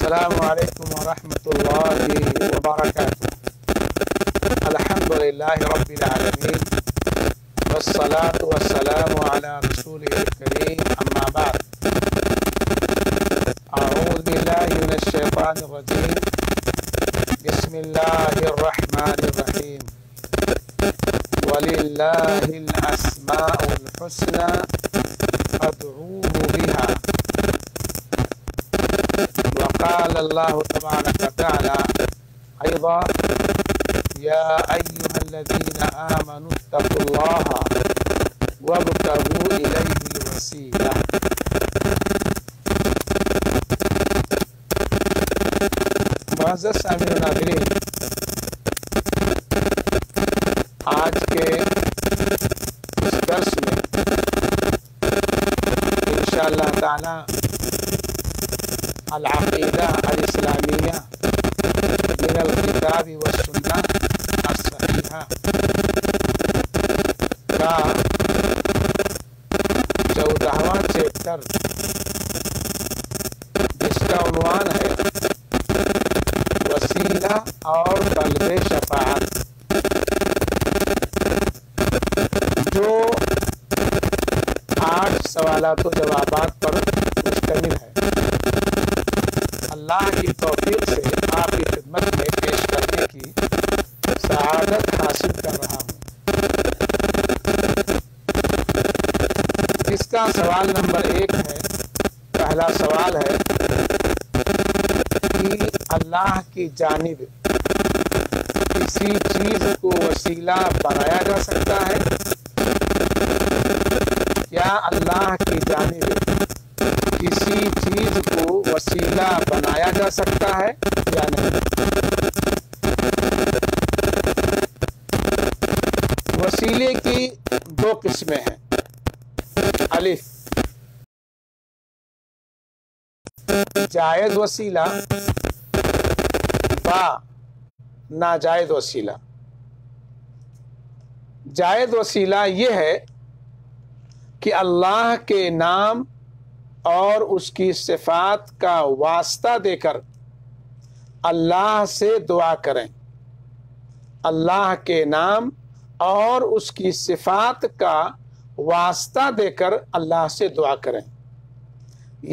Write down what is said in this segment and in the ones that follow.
السلام علیکم ورحمۃ اللہ وبرکاتہ۔ الحمدللہ رب العالمین والصلاة والسلام علی رسولہ الکریم، اما بعد، اعوذ باللہ من الشیطان الرجیم، بسم اللہ الرحمن الرحیم۔ وَلِلَّهِ الْأَسْمَاءُ الْحُسْنَى فَادْعُوهُ بِهَا۔ وقال الله تبارك وتعالى أيضا: يا أيها الذين آمنوا اتقوا الله وابتغوا إليه الوسيلة۔ معزز سامعین و ناظرین، آج کے اس درس میں انشاءاللہ تعالی العقیدہ الاسلامیہ من الکتاب والسنہ الصحیحہ کا 14واں چیپٹر، جس کا عنوان ہے وسیلہ اور طلب شفاعت، جو 8 سوالات و جوابات پر مشتمل ہے، اللہ کی توفیق سے آپ کی خدمت میں پیش کرنے کی سعادت حاصل کر رہا ہوں۔ اس کا سوال نمبر 1 ہے۔ پہلا سوال ہے کہ اللہ کی جانب کسی چیز کو وسیلہ بنایا جا سکتا ہے؟ کیا اللہ کی جانب کسی چیز کو وسیلہ بنایا جا سکتا ہے یا نہیں؟ وسیلے کی 2 قسمیں ہیں: الف، جائز وسیلہ، با، ناجائز وسیلہ۔ جائز وسیلہ یہ ہے کہ اللہ کے نام اور اس کی صفات کا واسطہ دے کر اللہ سے دعا کریں۔ اللہ کے نام اور اس کی صفات کا واسطہ دے کر اللہ سے دعا کریں،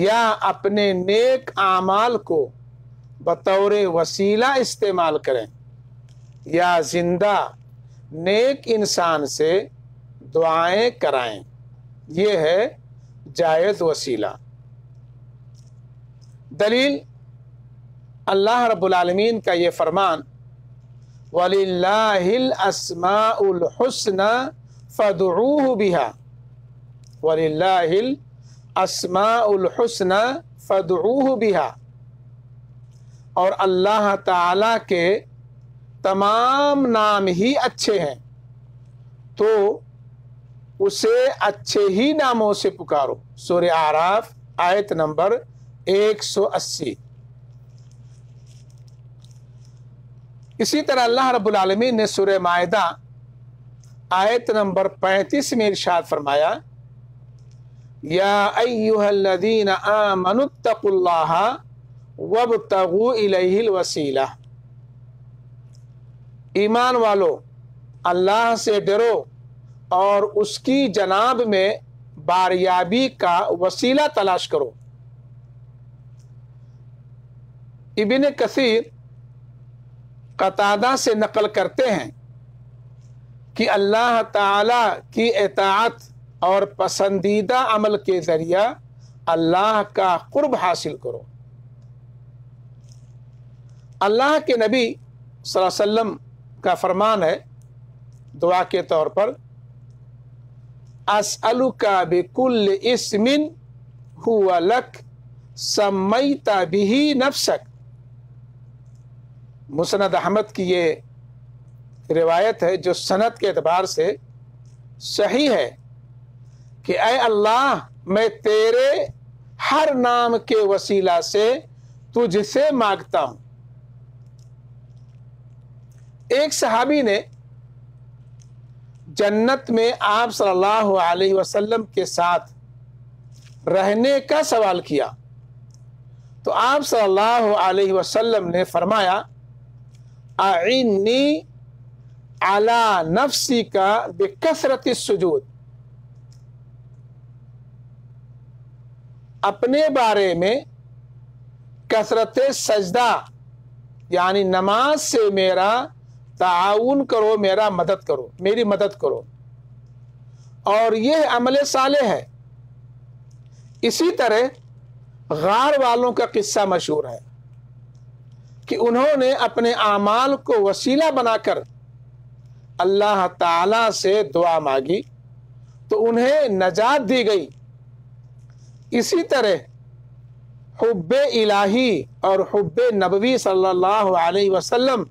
یا اپنے نیک اعمال کو بطور وسیلہ استعمال کریں، یا زندہ نیک انسان سے دعائیں کرائیں۔ یہ ہے جائز وسیلہ۔ دلیل اللہ رب العالمین کا یہ فرمان: وَلِلَّهِ الْأَسْمَاءُ الْحُسْنَى فَادْعُوهُ بِهَا۔ وَلِلَّهِ الْأَسْمَاءُ الْحُسْنَى فَادْعُوهُ بِهَا۔ اور اللہ تعالی کے تمام نام ہی اچھے ہیں، تو اسے اچھے ہی ناموں سے پکارو۔ سورہ اعراف آیت نمبر 180۔ اسی طرح اللہ رب العالمین نے سورہ مائدہ آیت نمبر 35 میں ارشاد فرمایا: یا ایھا الذین آمنوا اتقوا اللہ وابتغوا الیہ الوسیلہ۔ ایمان والو، اللہ سے ڈرو اور اس کی جناب میں باریابی کا وسیلہ تلاش کرو۔ ابن کثیر قتادہ سے نقل کرتے ہیں کہ اللہ تعالی کی اطاعت اور پسندیدہ عمل کے ذریعہ اللہ کا قرب حاصل کرو۔ اللہ کے نبی صلی اللہ علیہ وسلم کا فرمان ہے دعا کے طور پر: اسألک بکل اسم هو لک سمیت بہ نفسک۔ مسند احمد کی یہ روایت ہے جو سند کے اعتبار سے صحیح ہے کہ اے اللہ، میں تیرے ہر نام کے وسیلہ سے تجھ سے مانگتا ہوں۔ ایک صحابی نے جنت میں آپ صلی اللہ علیہ وسلم کے ساتھ رہنے کا سوال کیا تو آپ صلی اللہ علیہ وسلم نے فرمایا اعنی علی نفسی کا بکثرت السجود، اپنے بارے میں کثرت سجدہ یعنی نماز سے میرا تعاون کرو، میرا مدد کرو، میری مدد کرو. اور یہ عمل صالح ہے. اسی طرح غار والوں کا قصہ مشہور ہے کہ انہوں نے اپنے اعمال کو وسیلہ بنا کر اللہ تعالی سے دعا مانگی تو انہیں نجات دی گئی. اسی طرح حب الہی اور حب نبوی صلی اللہ علیہ وسلم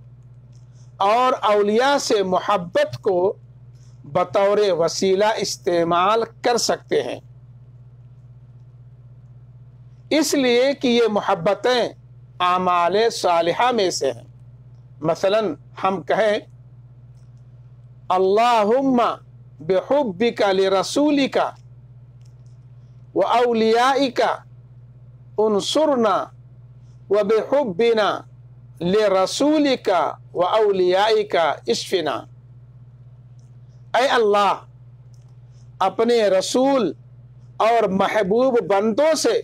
اور اولیاء سے محبت کو بطور وسیلہ استعمال کر سکتے ہیں، اس لیے کہ یہ محبتیں اعمال صالحہ میں سے ہیں. مثلا ہم کہیں اللہم بحبک لرسولک وأولیائک انصرنا وبحبنا لرسولک وأولیائک اشفنا. اے اللہ، اپنے رسول اور محبوب بندوں سے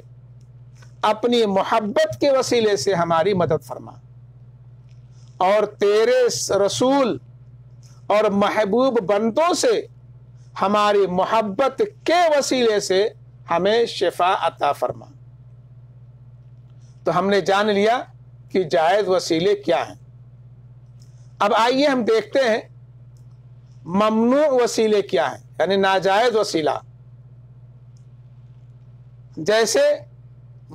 اپنی محبت کے وسیلے سے ہماری مدد فرما، اور تیرے رسول اور محبوب بندوں سے ہماری محبت کے وسیلے سے ہمیں شفا عطا فرما. تو ہم نے جان لیا کہ جائز وسیلے کیا ہیں. اب آئیے ہم دیکھتے ہیں ممنوع وسیلے کیا ہیں، یعنی ناجائز وسیلہ. جیسے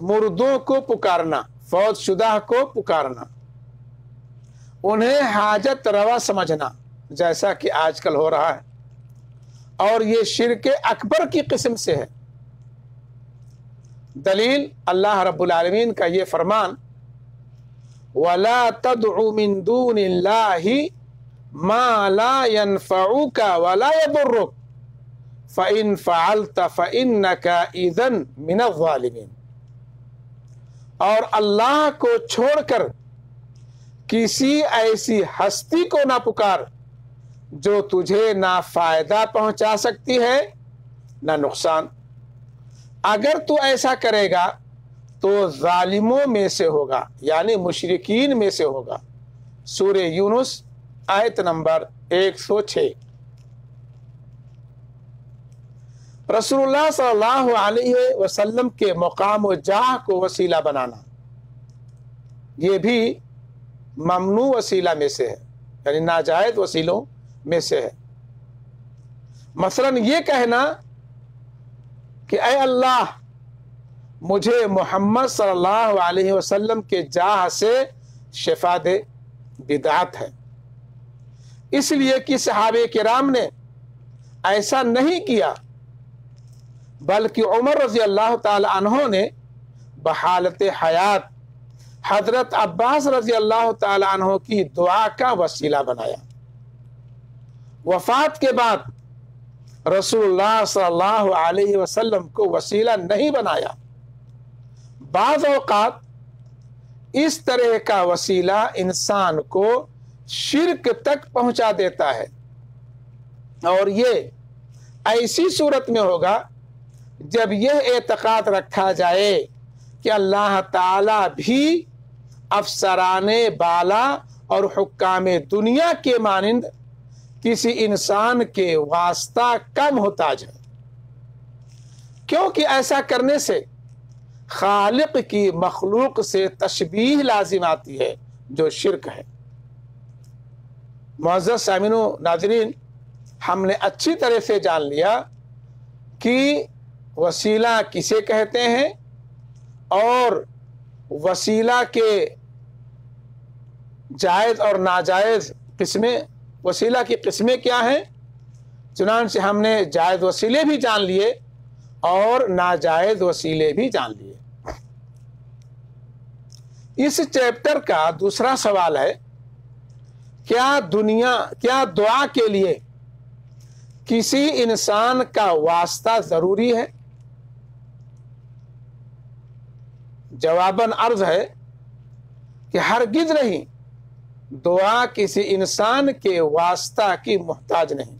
مردوں کو پکارنا، فوت شدہ کو پکارنا، انہیں حاجت روا سمجھنا جیسا کہ آج کل ہو رہا ہے، اور یہ شرک اکبر کی قسم سے ہے. دلیل اللہ رب العالمین کا یہ فرمان وَلَا تَدْعُ مِن دُونِ اللَّهِ مَا لَا يَنفَعُكَ وَلَا يَضُرُّكَ فَإِن فَعَلْتَ فَإِنَّكَ إِذًا مِنَ الظَّالِمِينَ. اور اللہ کو چھوڑ کر کسی ایسی ہستی کو نہ پکار جو تجھے نہ فائدہ پہنچا سکتی ہے نہ نقصان. اگر تو ایسا کرے گا تو ظالموں میں سے ہوگا، یعنی مشرکین میں سے ہوگا. سورہ یونس آیت نمبر 106. رسول اللہ صلی اللہ علیہ وسلم کے مقام و جاہ کو وسیلہ بنانا یہ بھی ممنوع وسیلہ میں سے ہے، یعنی ناجائز وسیلوں میں سے ہے. مثلا یہ کہنا کہ اے اللہ مجھے محمد صلی اللہ علیہ وسلم کے جاہ سے شفا دے، بدعت ہے. اس لیے کہ صحابہ کرام نے ایسا نہیں کیا، بلکہ عمر رضی اللہ تعالی عنہ نے بحالت حیات حضرت عباس رضی اللہ تعالی عنہ کی دعا کا وسیلہ بنایا. وفات کے بعد رسول اللہ صلی اللہ علیہ وسلم کو وسیلہ نہیں بنایا. بعض اوقات اس طرح کا وسیلہ انسان کو شرک تک پہنچا دیتا ہے، اور یہ ایسی صورت میں ہوگا جب یہ اعتقاد رکھا جائے کہ اللہ تعالی بھی افسران بالا اور حکام دنیا کے مانند کسی انسان کے واسطہ کا محتاج ہے، کیونکہ ایسا کرنے سے خالق کی مخلوق سے تشبیہ لازم آتی ہے جو شرک ہے. معزز سامعین و ناظرین، ہم نے اچھی طرح سے جان لیا کہ وسیلہ کسے کہتے ہیں اور وسیلہ کے جائز اور ناجائز قسمیں، وسیلہ کی قسمیں کیا ہیں. چنانچہ ہم نے جائز وسیلے بھی جان لیے اور ناجائز وسیلے بھی جان لیے. اس چیپٹر کا دوسرا سوال ہے کیا دعا کے لیے کسی انسان کا واسطہ ضروری ہے؟ جواباً عرض ہے کہ ہرگز نہیں، دعا کسی انسان کے واسطہ کی محتاج نہیں،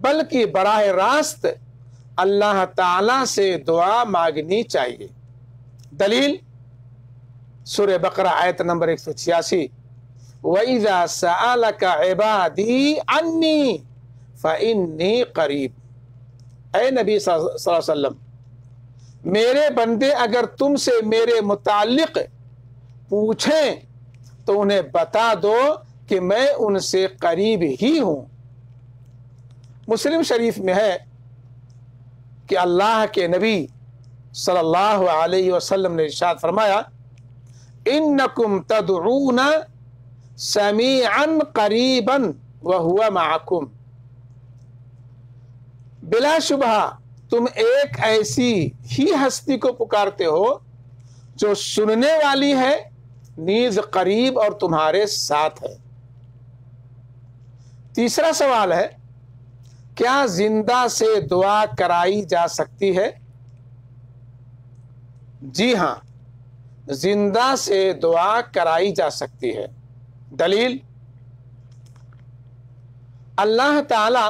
بلکہ براہ راست اللہ تعالی سے دعا مانگنی چاہیے۔ دلیل سورہ بقرہ آیت نمبر 186، وَإِذَا سَأَلَكَ عِبَادِي عَنِّي فَإِنِّي قَرِيب۔ اے نبی صلی اللہ علیہ وسلم، میرے بندے اگر تم سے میرے متعلق پوچھیں تو انہیں بتا دو کہ میں ان سے قریب ہی ہوں۔ مسلم شریف میں ہے کہ اللہ کے نبی صلی اللہ علیہ وسلم نے ارشاد فرمایا، انکم تدعون سمیعا قریبا وہو معکم۔ بلا شبہ تم ایک ایسی ہی ہستی کو پکارتے ہو جو سننے والی ہے، نیز قریب اور تمہارے ساتھ ہے۔ تیسرا سوال ہے، کیا زندہ سے دعا کرائی جا سکتی ہے؟ جی ہاں، زندہ سے دعا کرائی جا سکتی ہے۔ دلیل اللہ تعالی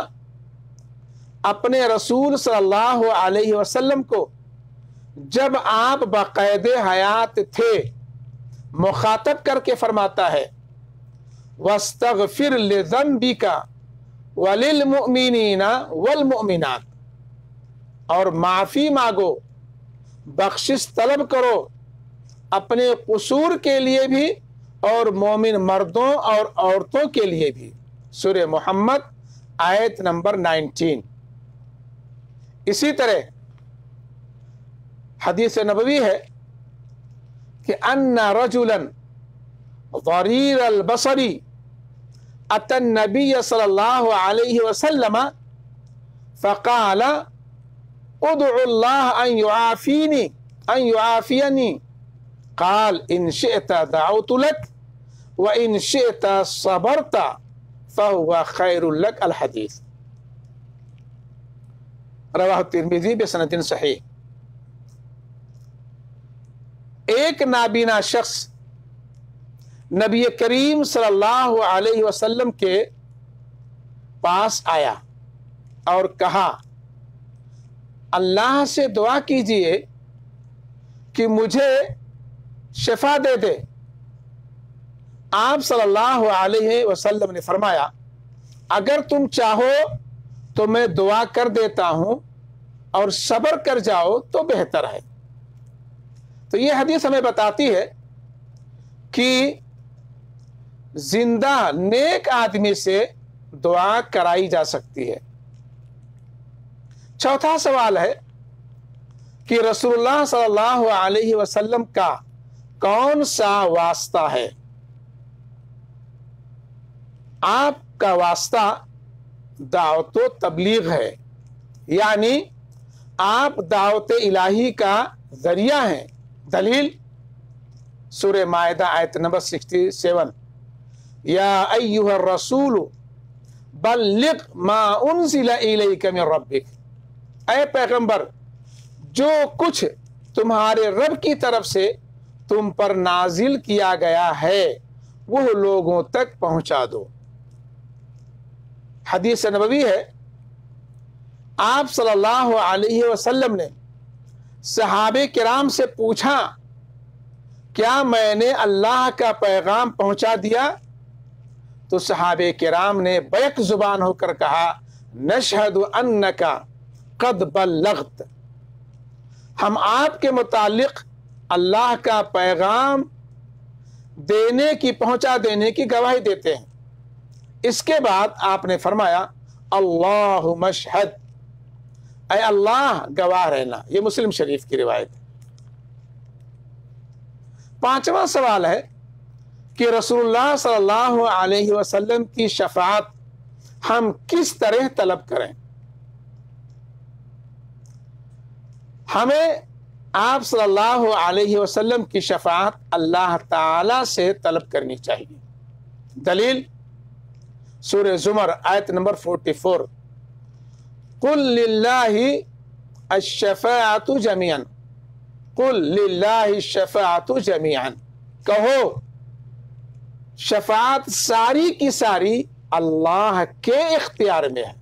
اپنے رسول صلی اللہ علیہ وسلم کو جب آپ بقید حیات تھے مخاطب کر کے فرماتا ہے، وَاسْتَغْفِرْ لِذَنْبِكَ وَلِلْمُؤْمِنِينَ وَالْمُؤْمِنَاتِ، اور معافی مانگو، بخشش طلب کرو اپنے قصور کے لیے بھی اور مومن مردوں اور عورتوں کے لیے بھی۔ سورہ محمد آیت نمبر 19۔ اسی طرح حدیث نبوی ہے کہ ان رجلا ضریر البصر اتى النبي صلی اللہ علیہ وسلم فقال ادعو الله ان يعافيني قال ان شئت دعوت لك وان شئت صبرت فهو خير لك الحدیث، رواہ الترمذی بسند صحیح۔ ایک نابینا شخص نبی کریم صلی اللہ علیہ وسلم کے پاس آیا اور کہا، اللہ سے دعا کیجئے کہ مجھے شفا دے دے۔ آپ صلی اللہ علیہ وسلم نے فرمایا، اگر تم چاہو تو میں دعا کر دیتا ہوں اور صبر کر جاؤ تو بہتر ہے۔ تو یہ حدیث ہمیں بتاتی ہے کہ زندہ نیک آدمی سے دعا کرائی جا سکتی ہے۔ چوتھا سوال ہے کہ رسول اللہ صلی اللہ علیہ وسلم کا کون سا واسطہ ہے؟ آپ کا واسطہ دعوت و تبلیغ ہے، یعنی آپ دعوت الہی کا ذریعہ ہیں۔ دلیل سورہ مائدہ آیت نمبر 67، یا ایھا الرسول بلغ ما انزل الیک من ربک، اے پیغمبر جو کچھ تمہارے رب کی طرف سے تم پر نازل کیا گیا ہے وہ لوگوں تک پہنچا دو۔ حدیث نبوی ہے، آپ صلی اللہ علیہ وسلم نے صحابہ کرام سے پوچھا، کیا میں نے اللہ کا پیغام پہنچا دیا؟ تو صحابہ کرام نے بیک زبان ہو کر کہا، نشہد انک قد بلغت، ہم آپ کے متعلق اللہ کا پیغام پہنچا دینے کی گواہی دیتے ہیں۔ اس کے بعد آپ نے فرمایا، اللہم اشہد، اے اللہ گواہ رہنا۔ یہ مسلم شریف کی روایت ہے۔ پانچواں سوال ہے کہ رسول اللہ صلی اللہ علیہ وسلم کی شفاعت ہم کس طرح طلب کریں؟ ہمیں آپ صلی اللہ علیہ وسلم کی شفاعت اللہ تعالی سے طلب کرنی چاہیے۔ دلیل سورہ زمر آیت نمبر 44، قل للہ الشفاعۃ جميعا، قل للہ الشفاعۃ جمیعا، کہو شفاعت ساری کی ساری اللہ کے اختیار میں ہے۔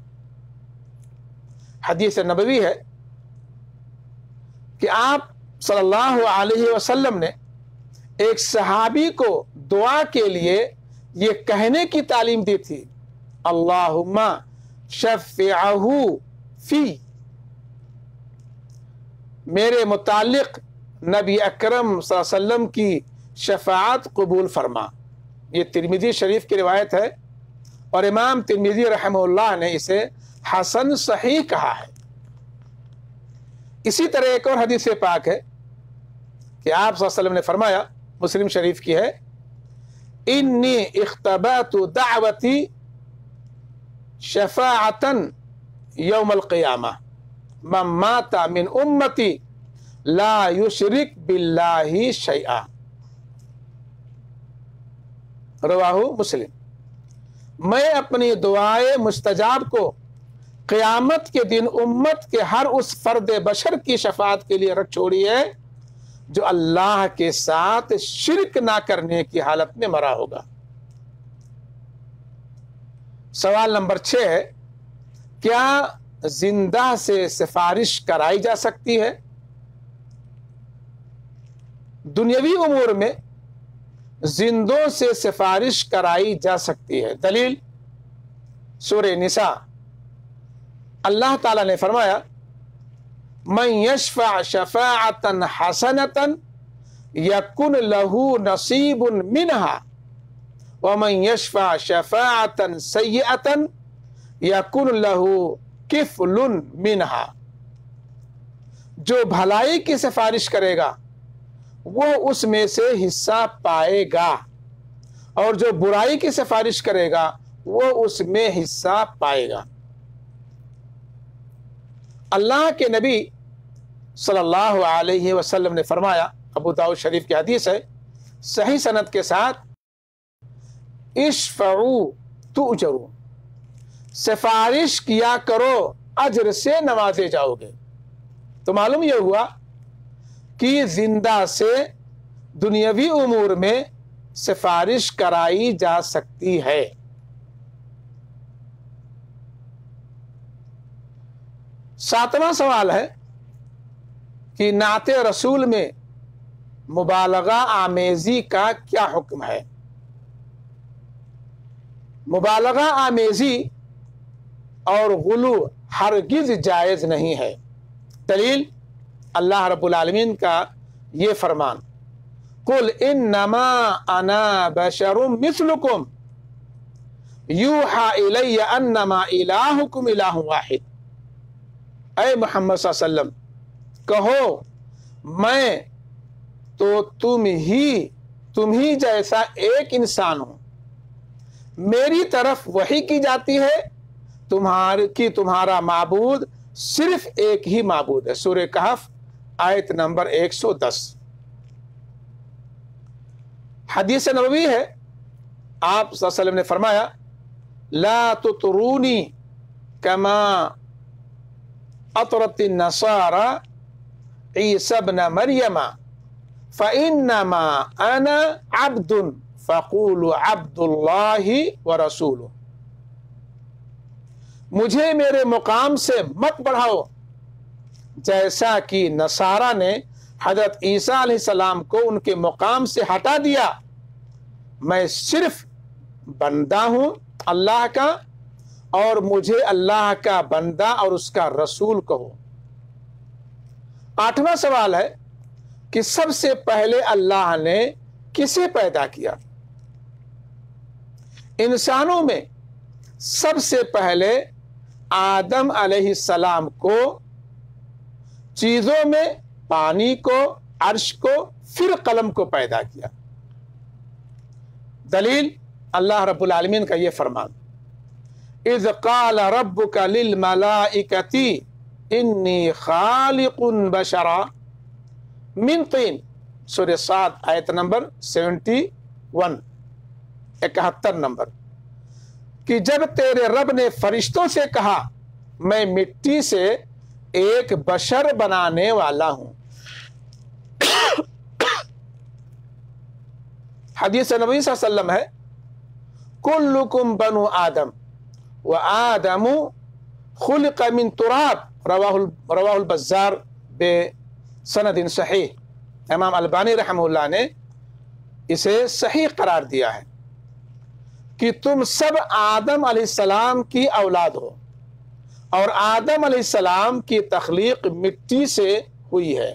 حدیث نبوی ہے کہ آپ صلی اللہ علیہ وسلم نے ایک صحابی کو دعا کے لیے یہ کہنے کی تعلیم دی تھی، اللہم شفعہ فی، میرے متعلق نبی اکرم صلی اللہ علیہ وسلم کی شفاعت قبول فرما۔ یہ ترمذی شریف کی روایت ہے اور امام ترمذی رحمہ اللہ نے اسے حسن صحیح کہا ہے۔ اسی طرح ایک اور حدیث پاک ہے کہ آپ صلی اللہ علیہ وسلم نے فرمایا، مسلم شریف کی ہے، انی اختبأت دعوتی شفاعتا یوم القیامہ من مات من امتی لا یشرک باللہ شیئا، رواہ مسلم۔ میں اپنی دعائے مستجاب کو قیامت کے دن امت کے ہر اس فرد بشر کی شفاعت کے لیے رکھ چھوڑی ہے جو اللہ کے ساتھ شرک نہ کرنے کی حالت میں مرا ہوگا۔ سوال نمبر 6 ہے، کیا زندہ سے سفارش کرائی جا سکتی ہے؟ دنیاوی امور میں زندوں سے سفارش کرائی جا سکتی ہے۔ دلیل سورہ نساء، اللہ تعالیٰ نے فرمایا، من یشفع شفاعتا حسنتا یکن لہ نصیب منہا ومن یشفع شفاعتا سیئتا یکن لہ کفل منہا، جو بھلائی کی سفارش کرے گا وہ اس میں سے حصہ پائے گا، اور جو برائی کی سفارش کرے گا وہ اس میں حصہ پائے گا۔ اللہ کے نبی صلی اللہ علیہ وسلم نے فرمایا، ابو داؤد شریف کی حدیث ہے صحیح سند کے ساتھ، اشفعوا تؤجروا، سفارش کیا کرو اجر سے نوازے جاؤ گے۔ تو معلوم یہ ہوا کہ زندہ سے دنیاوی امور میں سفارش کرائی جا سکتی ہے۔ ساتواں سوال ہے کہ نعت رسول میں مبالغہ آمیزی کا کیا حکم ہے؟ مبالغہ آمیزی اور غلو ہرگز جائز نہیں ہے۔ دلیل اللہ رب العالمین کا یہ فرمان، قل انما انا بشر مثلکم یوحی الی انما الہکم الہ واحد، اے محمد صلی اللہ علیہ وسلم کہو میں تو تم ہی جیسا ایک انسان ہوں، میری طرف وحی کی جاتی ہے تمہارا معبود صرف ایک ہی معبود ہے۔ سورہ کہف آیت نمبر 110۔ حدیث نبوی ہے، آپ صلی اللہ علیہ وسلم نے فرمایا، لا تطرونی کما اطرت النصارى عیسی ابن مریم فانما انا عبد فقولوا عبد اللہ ورسولہ، مجھے میرے مقام سے مت بڑھاؤ جیسا کہ نصارہ نے حضرت عیسیٰ علیہ السلام کو ان کے مقام سے ہٹا دیا، میں صرف بندہ ہوں اللہ کا، اور مجھے اللہ کا بندہ اور اس کا رسول کہو۔ 8واں سوال ہے کہ سب سے پہلے اللہ نے کسے پیدا کیا؟ انسانوں میں سب سے پہلے آدم علیہ السلام کو، چیزوں میں پانی کو، عرش کو، پھر قلم کو پیدا کیا۔ دلیل اللہ رب العالمین کا یہ فرمان، اذ قال ربک للملائکۃ انی خالق بشرا من طین، سورہ صاد آیت نمبر 71 نمبر، کہ جب تیرے رب نے فرشتوں سے کہا میں مٹی سے ایک بشر بنانے والا ہوں، حدیث نبی صلی اللہ علیہ وسلم ہے کلکم بنو آدم و آدم خلق من تراب رواہ البزار بسند صحیح۔ امام البانی رحمہ اللہ نے اسے صحیح قرار دیا ہے کہ تم سب آدم علیہ السلام کی اولاد ہو، اور آدم علیہ السلام کی تخلیق مٹی سے ہوئی ہے۔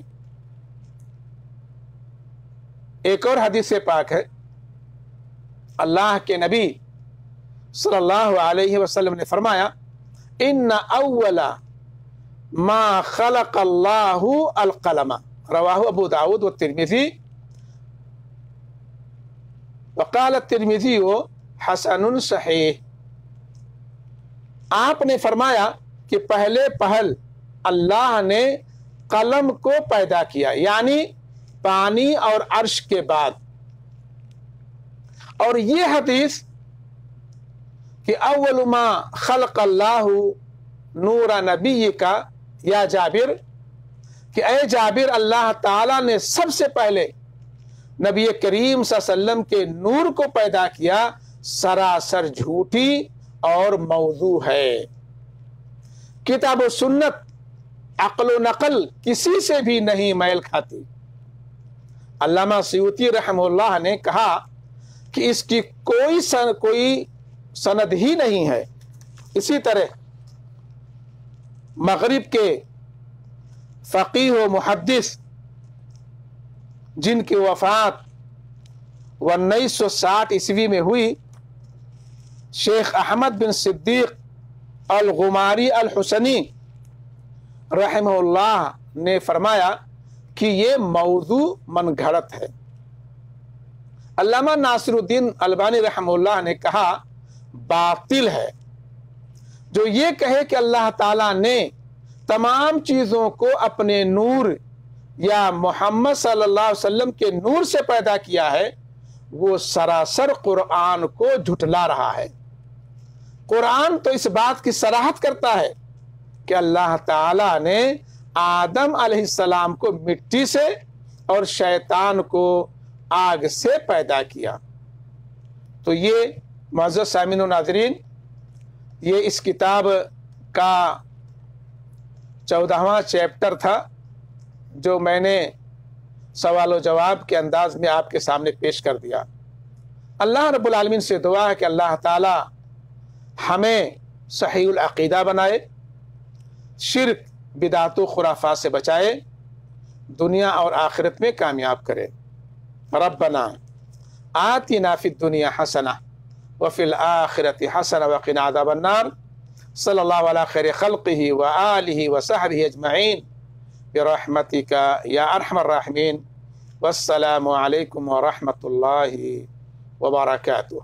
ایک اور حدیث پاک ہے، اللہ کے نبی صلی اللہ علیہ وسلم نے فرمایا ان اول ما خلق اللہ القلم، رواہ ابو داود والترمذی، وقال الترمذی حسن صحیح۔ آپ نے فرمایا کہ پہلے پہل اللہ نے قلم کو پیدا کیا، یعنی پانی اور عرش کے بعد۔ اور یہ حدیث کہ اول ما خلق اللہ نور نبی کا یا جابر، کہ اے جابر اللہ تعالیٰ نے سب سے پہلے نبی کریم صلی اللہ علیہ وسلم کے نور کو پیدا کیا، سراسر جھوٹی اور موضوع ہے۔ کتاب و سنت عقل و نقل کسی سے بھی نہیں میل کھاتی۔ علامہ سیوطی رحمہ اللہ نے کہا کہ اس کی کوئی سند ہی نہیں ہے۔ اسی طرح مغرب کے فقیہ و محدث جن کی وفات 1960 عیسوی میں ہوئی، شیخ احمد بن صدیق الغماری الحسنی رحمہ اللہ نے فرمایا کہ یہ موضوع من گھڑت ہے۔ علامہ ناصر الدین البانی رحمہ اللہ نے کہا باطل ہے جو یہ کہے کہ اللہ تعالیٰ نے تمام چیزوں کو اپنے نور یا محمد صلی اللہ علیہ وسلم کے نور سے پیدا کیا ہے، وہ سراسر قرآن کو جھٹلا رہا ہے۔ قرآن تو اس بات کی صراحت کرتا ہے کہ اللہ تعالیٰ نے آدم علیہ السلام کو مٹی سے اور شیطان کو آگ سے پیدا کیا۔ تو یہ معزز سامعین و ناظرین، یہ اس کتاب کا 14واں چیپٹر تھا جو میں نے سوال و جواب کے انداز میں آپ کے سامنے پیش کر دیا۔ اللہ رب العالمین سے دعا ہے کہ اللہ تعالی ہمیں صحیح العقیدہ بنائے، شرک بدعت و خرافات سے بچائے، دنیا اور آخرت میں کامیاب کرے۔ ربنا آتنا فی الدنیا حسنہ وفی الآخرۃ حسنہ وقنا عذاب النار۔ صلی اللہ علی خیر خلقہ وآلہ وصحبہ اجمعین برحمتک یا ارحم الراحمین۔ والسلام علیکم ورحمۃ اللہ وبرکاتہ۔